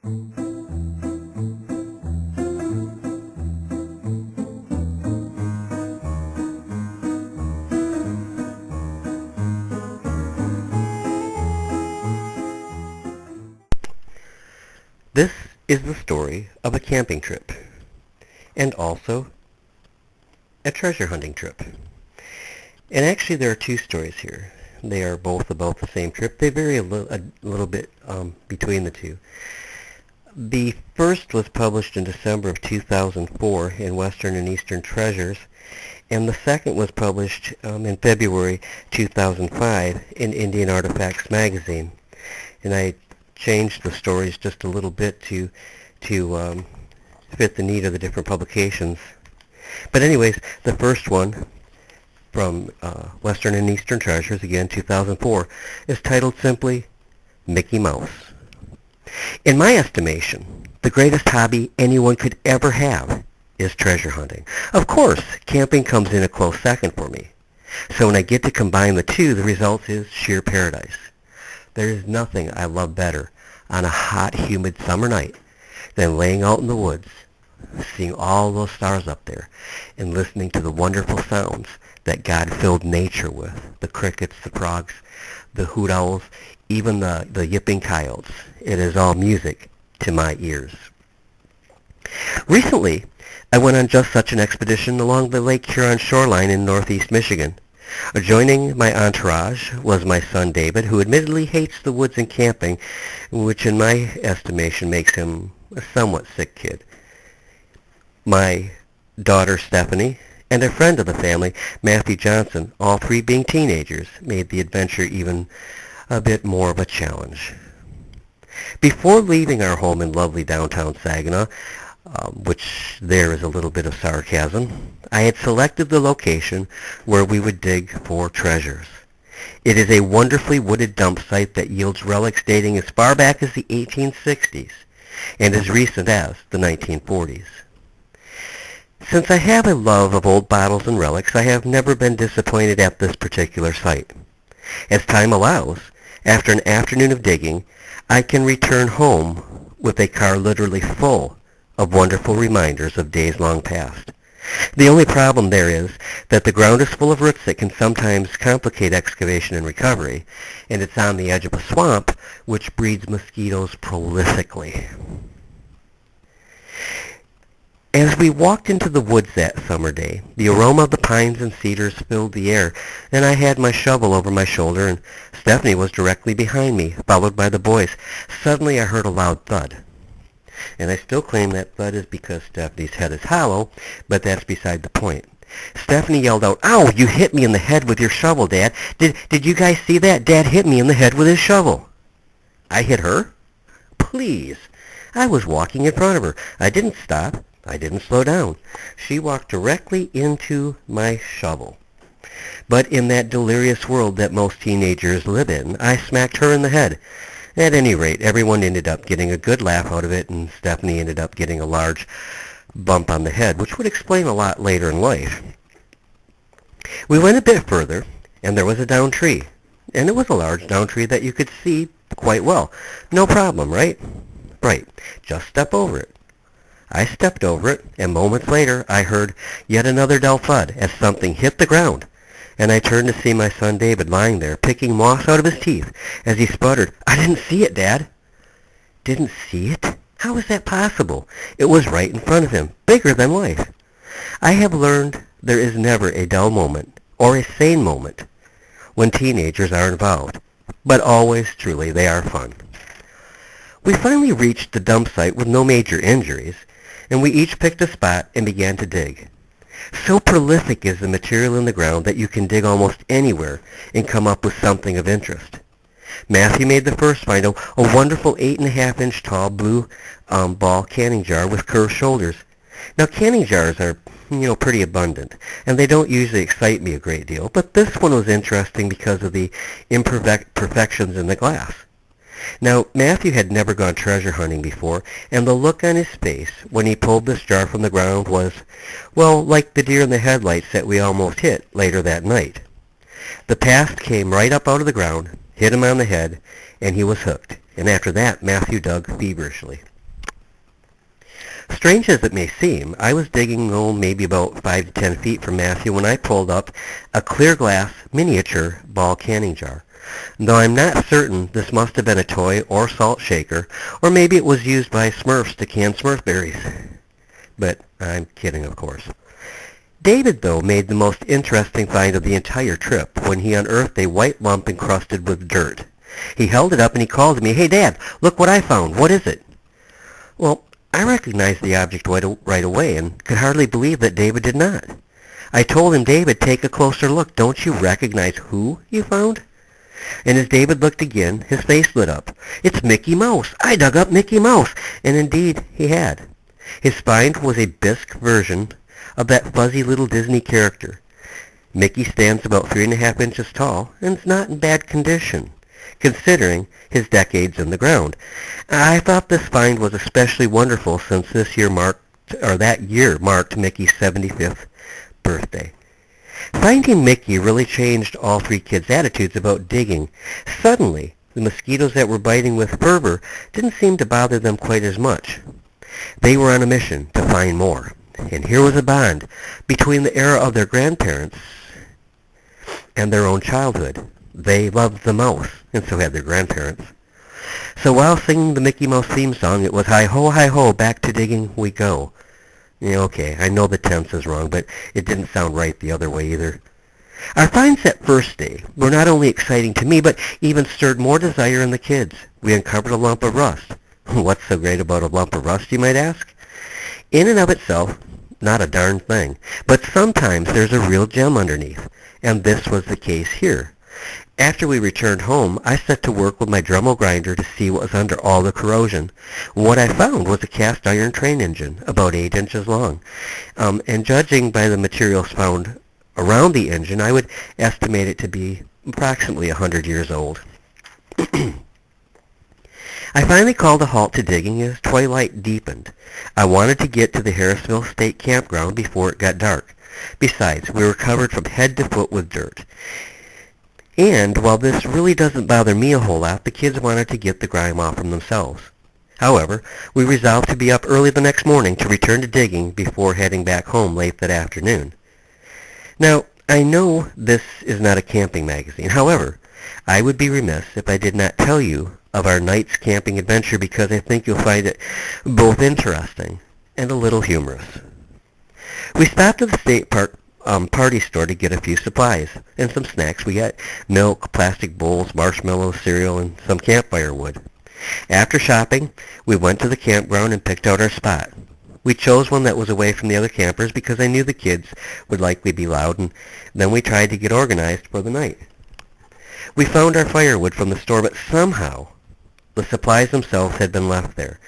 This is the story of a camping trip, and also a treasure hunting trip. And actually there are two stories here. They are both about the same trip. They vary a little bit between the two. The first was published in December of 2004 in Western and Eastern Treasures, and the second was published in February 2005 in Indian Artifacts magazine. And I changed the stories just a little bit to fit the need of the different publications. But anyways, the first one from Western and Eastern Treasures, again 2004, is titled simply Mickey Mouse. In my estimation, the greatest hobby anyone could ever have is treasure hunting. Of course, camping comes in a close second for me. So when I get to combine the two, the result is sheer paradise. There is nothing I love better on a hot, humid summer night than laying out in the woods, seeing all those stars up there, and listening to the wonderful sounds that God filled nature with. The crickets, the frogs, the hoot owls, even the yipping coyotes. It is all music to my ears. Recently, I went on just such an expedition along the Lake Huron shoreline in northeast Michigan. Joining my entourage was my son David, who admittedly hates the woods and camping, which in my estimation makes him a somewhat sick kid. My daughter Stephanie and a friend of the family, Matthew Johnson, all three being teenagers, made the adventure even a bit more of a challenge. Before leaving our home in lovely downtown Saginaw, which there is a little bit of sarcasm, I had selected the location where we would dig for treasures. It is a wonderfully wooded dump site that yields relics dating as far back as the 1860s and as recent as the 1940s. Since I have a love of old bottles and relics, I have never been disappointed at this particular site. As time allows, after an afternoon of digging, I can return home with a car literally full of wonderful reminders of days long past. The only problem there is that the ground is full of roots that can sometimes complicate excavation and recovery, and it's on the edge of a swamp, which breeds mosquitoes prolifically. As we walked into the woods that summer day, the aroma of the pines and cedars filled the air, and I had my shovel over my shoulder, and Stephanie was directly behind me, followed by the boys. Suddenly I heard a loud thud. And I still claim that thud is because Stephanie's head is hollow, but that's beside the point. Stephanie yelled out, "Ow, you hit me in the head with your shovel, Dad. Did you guys see that? Dad hit me in the head with his shovel." I hit her? Please. I was walking in front of her. I didn't stop. I didn't slow down. She walked directly into my shovel. But in that delirious world that most teenagers live in, I smacked her in the head. At any rate, everyone ended up getting a good laugh out of it, and Stephanie ended up getting a large bump on the head, which would explain a lot later in life. We went a bit further, and there was a down tree. And it was a large down tree that you could see quite well. No problem, right? Right. Just step over it. I stepped over it, and moments later I heard yet another dull thud as something hit the ground. And I turned to see my son David lying there, picking moss out of his teeth, as he sputtered, "I didn't see it, Dad." Didn't see it? How is that possible? It was right in front of him, bigger than life. I have learned there is never a dull moment, or a sane moment, when teenagers are involved, but always, truly, they are fun. We finally reached the dump site with no major injuries, and we each picked a spot and began to dig. So prolific is the material in the ground that you can dig almost anywhere and come up with something of interest. Matthew made the first find, a wonderful 8.5-inch tall blue ball canning jar with curved shoulders. Now canning jars are, pretty abundant, and they don't usually excite me a great deal, but this one was interesting because of the imperfections in the glass. Now, Matthew had never gone treasure hunting before, and the look on his face when he pulled this jar from the ground was, well, like the deer in the headlights that we almost hit later that night. The past came right up out of the ground, hit him on the head, and he was hooked. And after that, Matthew dug feverishly. Strange as it may seem, I was digging maybe about 5 to 10 feet from Matthew when I pulled up a clear glass miniature ball canning jar. Though I'm not certain this must have been a toy or salt shaker, or maybe it was used by Smurfs to can Smurf berries. But I'm kidding, of course. David, though, made the most interesting find of the entire trip when he unearthed a white lump encrusted with dirt. He held it up and he called to me, "Hey, Dad, look what I found. What is it?" Well, I recognized the object right away and could hardly believe that David did not. I told him, "David, take a closer look. Don't you recognize who you found?" And as David looked again, his face lit up. "It's Mickey Mouse. I dug up Mickey Mouse." And indeed, he had. His find was a bisque version of that fuzzy little Disney character. Mickey stands about 3.5 inches tall and is not in bad condition, considering his decades in the ground. I thought this find was especially wonderful since that year marked Mickey's 75th birthday. Finding Mickey really changed all three kids' attitudes about digging. Suddenly, the mosquitoes that were biting with fervor didn't seem to bother them quite as much. They were on a mission to find more. And here was a bond between the era of their grandparents and their own childhood. They loved the mouse, and so had their grandparents. So while singing the Mickey Mouse theme song, it was hi ho, back to digging we go. Yeah, okay, I know the tense is wrong, but it didn't sound right the other way either. Our finds that first day were not only exciting to me, but even stirred more desire in the kids. We uncovered a lump of rust. What's so great about a lump of rust, you might ask? In and of itself, not a darn thing. But sometimes there's a real gem underneath, and this was the case here. After we returned home, I set to work with my Dremel grinder to see what was under all the corrosion. What I found was a cast iron train engine, about 8 inches long. And judging by the materials found around the engine, I would estimate it to be approximately 100 years old. I finally called a halt to digging as twilight deepened. I wanted to get to the Harrisville State Campground before it got dark. Besides, we were covered from head to foot with dirt. And while this really doesn't bother me a whole lot, the kids wanted to get the grime off from themselves. However, we resolved to be up early the next morning to return to digging before heading back home late that afternoon. Now, I know this is not a camping magazine. However, I would be remiss if I did not tell you of our night's camping adventure because I think you'll find it both interesting and a little humorous. We stopped at the state party store to get a few supplies and some snacks. We got milk, plastic bowls, marshmallows, cereal, and some campfire wood. After shopping, we went to the campground and picked out our spot. We chose one that was away from the other campers because I knew the kids would likely be loud, and then we tried to get organized for the night. We found our firewood from the store, but somehow the supplies themselves had been left there.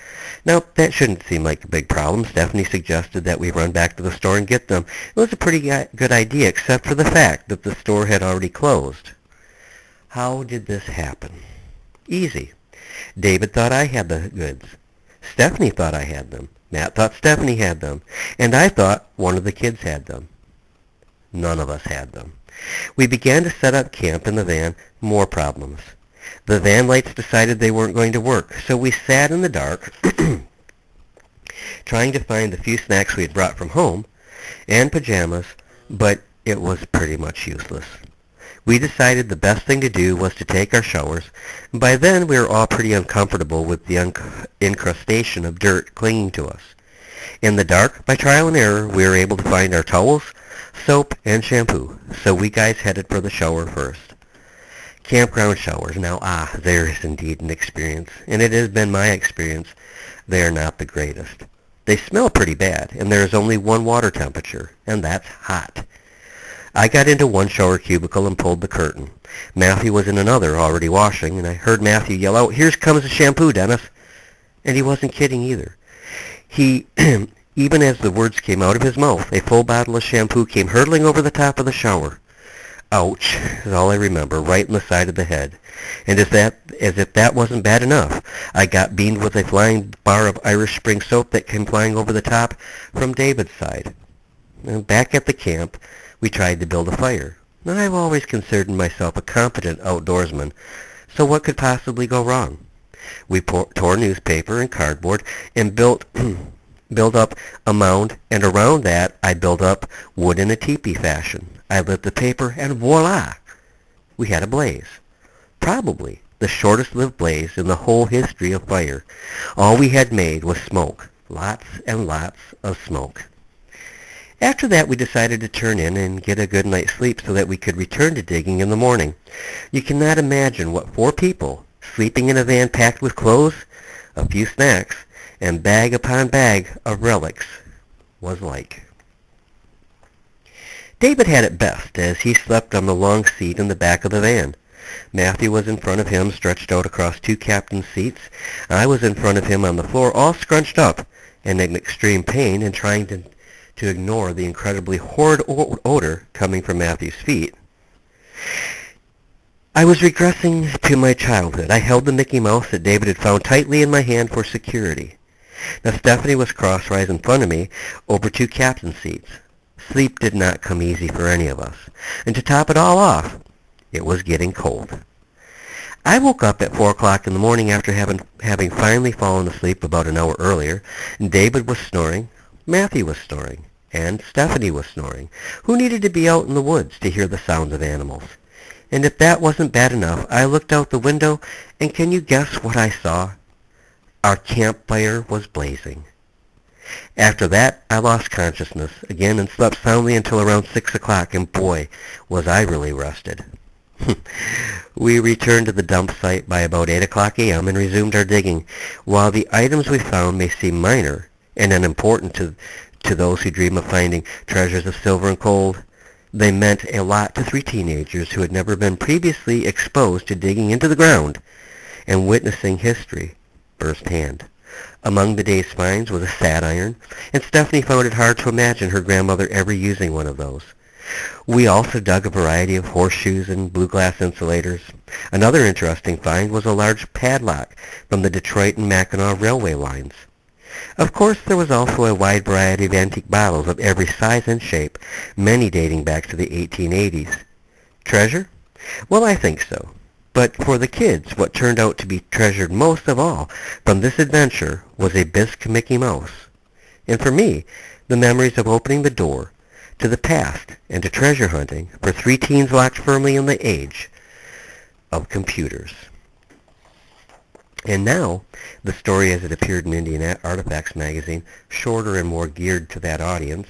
Now, that shouldn't seem like a big problem. Stephanie suggested that we run back to the store and get them. It was a pretty good idea, except for the fact that the store had already closed. How did this happen? Easy. David thought I had the goods. Stephanie thought I had them. Matt thought Stephanie had them. And I thought one of the kids had them. None of us had them. We began to set up camp in the van. More problems. The van lights decided they weren't going to work, so we sat in the dark, trying to find the few snacks we had brought from home, and pajamas, but it was pretty much useless. We decided the best thing to do was to take our showers, and by then we were all pretty uncomfortable with the incrustation of dirt clinging to us. In the dark, by trial and error, we were able to find our towels, soap, and shampoo, so we guys headed for the shower first. Campground showers. Now, there is indeed an experience, and it has been my experience. They are not the greatest. They smell pretty bad, and there is only one water temperature, and that's hot. I got into one shower cubicle and pulled the curtain. Matthew was in another, already washing, and I heard Matthew yell out, "Here comes the shampoo, Dennis!" And he wasn't kidding either. Even as the words came out of his mouth, a full bottle of shampoo came hurtling over the top of the shower. Ouch, is all I remember, right in the side of the head. And as if that wasn't bad enough, I got beamed with a flying bar of Irish Spring soap that came flying over the top from David's side. And back at the camp, we tried to build a fire. Now, I've always considered myself a competent outdoorsman, so what could possibly go wrong? We tore newspaper and cardboard and built build up a mound, and around that I built up wood in a teepee fashion. I lit the paper, and voila! We had a blaze. Probably the shortest-lived blaze in the whole history of fire. All we had made was smoke. Lots and lots of smoke. After that, we decided to turn in and get a good night's sleep so that we could return to digging in the morning. You cannot imagine what 4 people, sleeping in a van packed with clothes, a few snacks, and bag upon bag of relics was like. David had it best, as he slept on the long seat in the back of the van. Matthew was in front of him, stretched out across 2 captain's seats. I was in front of him on the floor, all scrunched up and in extreme pain, and trying to ignore the incredibly horrid odor coming from Matthew's feet. I was regressing to my childhood. I held the Mickey Mouse that David had found tightly in my hand for security. Now Stephanie was crosswise in front of me over 2 captain's seats. Sleep did not come easy for any of us. And to top it all off, it was getting cold. I woke up at 4 o'clock in the morning after having finally fallen asleep about an hour earlier. David was snoring, Matthew was snoring, and Stephanie was snoring. Who needed to be out in the woods to hear the sounds of animals? And if that wasn't bad enough, I looked out the window, and can you guess what I saw? Our campfire was blazing. After that, I lost consciousness again and slept soundly until around 6 o'clock, and boy, was I really rested. We returned to the dump site by about 8 o'clock a.m. and resumed our digging. While the items we found may seem minor and unimportant to those who dream of finding treasures of silver and gold, they meant a lot to 3 teenagers who had never been previously exposed to digging into the ground and witnessing history firsthand. Among the day's finds was a sad iron, and Stephanie found it hard to imagine her grandmother ever using one of those. We also dug a variety of horseshoes and blue glass insulators. Another interesting find was a large padlock from the Detroit and Mackinac railway lines. Of course, there was also a wide variety of antique bottles of every size and shape, many dating back to the 1880s. Treasure? Well, I think so. But for the kids, what turned out to be treasured most of all from this adventure was a bisque Mickey Mouse. And for me, the memories of opening the door to the past and to treasure hunting for 3 teens locked firmly in the age of computers. And now, the story as it appeared in Indian Artifacts magazine, shorter and more geared to that audience,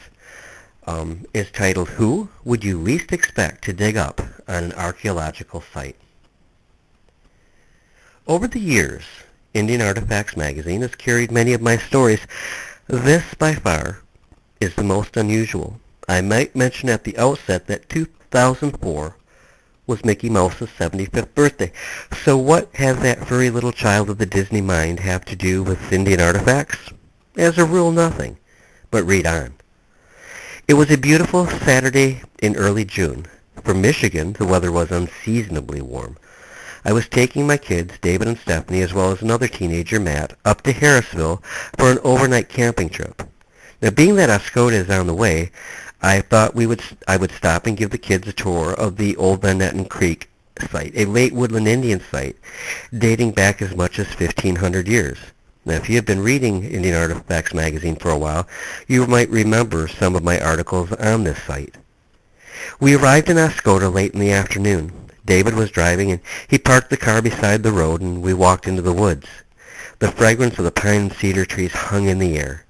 is titled, Who Would You Least Expect to Dig Up on an Archaeological Site? Over the years, Indian Artifacts magazine has carried many of my stories. This, by far, is the most unusual. I might mention at the outset that 2004 was Mickey Mouse's 75th birthday. So what has that furry little child of the Disney mind have to do with Indian Artifacts? As a rule, nothing. But read on. It was a beautiful Saturday in early June. For Michigan, the weather was unseasonably warm. I was taking my kids, David and Stephanie, as well as another teenager, Matt, up to Harrisville for an overnight camping trip. Now, being that Oscoda is on the way, I thought I would stop and give the kids a tour of the old Van Etten Creek site, a late woodland Indian site dating back as much as 1,500 years. Now, if you have been reading Indian Artifacts magazine for a while, you might remember some of my articles on this site. We arrived in Oscoda late in the afternoon. David was driving, and he parked the car beside the road, and we walked into the woods. The fragrance of the pine and cedar trees hung in the air.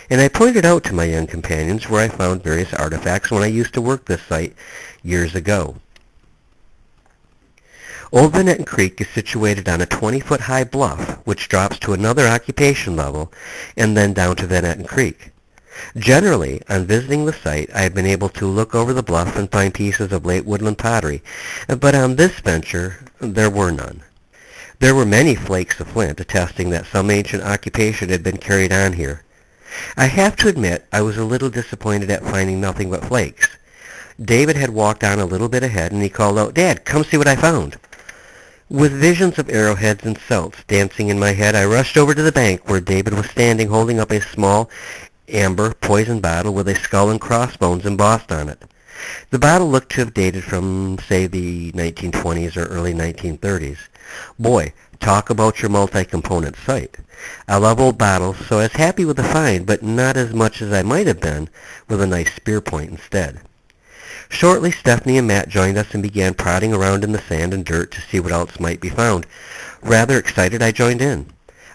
And I pointed out to my young companions where I found various artifacts when I used to work this site years ago. Old Van Etten Creek is situated on a 20-foot-high bluff, which drops to another occupation level, and then down to Van Etten Creek. Generally, on visiting the site, I have been able to look over the bluff and find pieces of late woodland pottery, but on this venture, there were none. There were many flakes of flint, attesting that some ancient occupation had been carried on here. I have to admit I was a little disappointed at finding nothing but flakes. David had walked on a little bit ahead, and he called out, "Dad, come see what I found." With visions of arrowheads and celts dancing in my head, I rushed over to the bank where David was standing holding up a small amber poison bottle with a skull and crossbones embossed on it. The bottle looked to have dated from, say, the 1920s or early 1930s. Boy, Talk about your multi-component site. I love old bottles, so I was happy with the find, but not as much as I might have been with a nice spear point instead. Shortly, Stephanie and Matt joined us and began prodding around in the sand and dirt to see what else might be found. Rather excited, I joined in.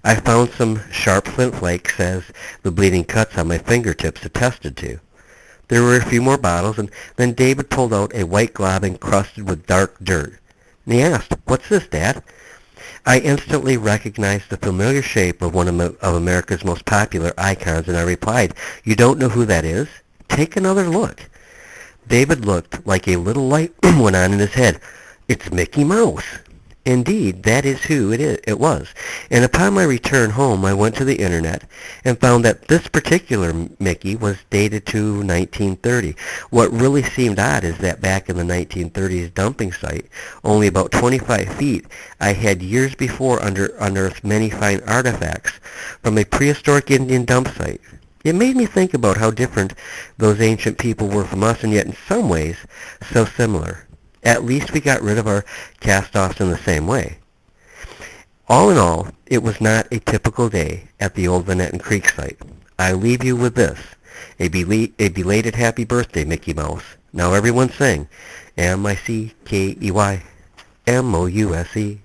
I found some sharp flint flakes, as the bleeding cuts on my fingertips attested to. There were a few more bottles, and then David pulled out a white glob encrusted with dark dirt. And he asked, "What's this, Dad?" I instantly recognized the familiar shape of one of America's most popular icons, and I replied, "You don't know who that is? Take another look." David looked like a little light went on in his head. "It's Mickey Mouse." Indeed, that is who it was. And upon my return home, I went to the internet and found that this particular Mickey was dated to 1930. What really seemed odd is that back in the 1930s dumping site, only about 25 feet, I had years before unearthed many fine artifacts from a prehistoric Indian dump site. It made me think about how different those ancient people were from us, and yet in some ways so similar. At least we got rid of our cast-offs in the same way. All in all, it was not a typical day at the old Vanetton Creek site. I leave you with this. A belated happy birthday, Mickey Mouse. Now everyone sing. M-I-C-K-E-Y M-O-U-S-E.